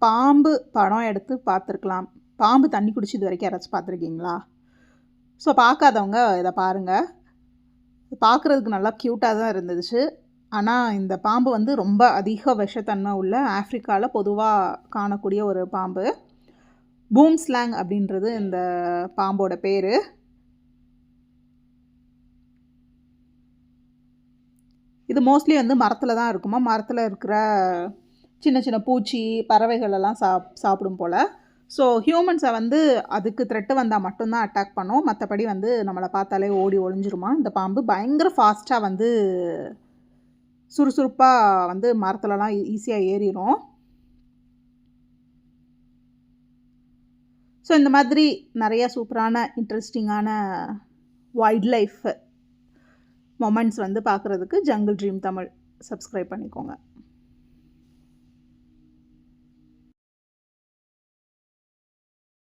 பாம்பு படம் எடுத்து பார்த்துருக்கலாம். பாம்பு தண்ணி குடிச்சு இது வரைக்கும் யாராச்சும் பார்த்துருக்கீங்களா? ஸோ பார்க்காதவங்க இதை பாருங்கள். பார்க்குறதுக்கு நல்லா க்யூட்டாக தான் இருந்துச்சு. ஆனால் இந்த பாம்பு வந்து ரொம்ப அதிக விஷத்தன்மை உள்ள ஆஃப்ரிக்காவில் பொதுவாக காணக்கூடிய ஒரு பாம்பு. பூம்ஸ்லாங் அப்படின்றது இந்த பாம்போட பேர். இது மோஸ்ட்லி வந்து மரத்தில் தான் இருக்குமா. மரத்தில் இருக்கிற சின்ன சின்ன பூச்சி பறவைகளெல்லாம் சாப்பிடும் போல். ஸோ ஹியூமன்ஸை வந்து அதுக்கு த்ரெட்டு வந்தால் மட்டும்தான் அட்டாக் பண்ணும். மற்றபடி வந்து நம்மளை பார்த்தாலே ஓடி ஒளிஞ்சிருமா இந்த பாம்பு. பயங்கர ஃபாஸ்ட்டாக வந்து சுறுசுறுப்பாக வந்து மரத்துலலாம் ஈஸியாக ஏறிடும். ஸோ இந்த மாதிரி நிறையா சூப்பரான இன்ட்ரெஸ்டிங்கான வைல்ட் லைஃப் மொமெண்ட்ஸ் வந்து பார்க்குறதுக்கு ஜங்கிள் ட்ரீம் தமிழ் சப்ஸ்கிரைப் பண்ணிக்கோங்க.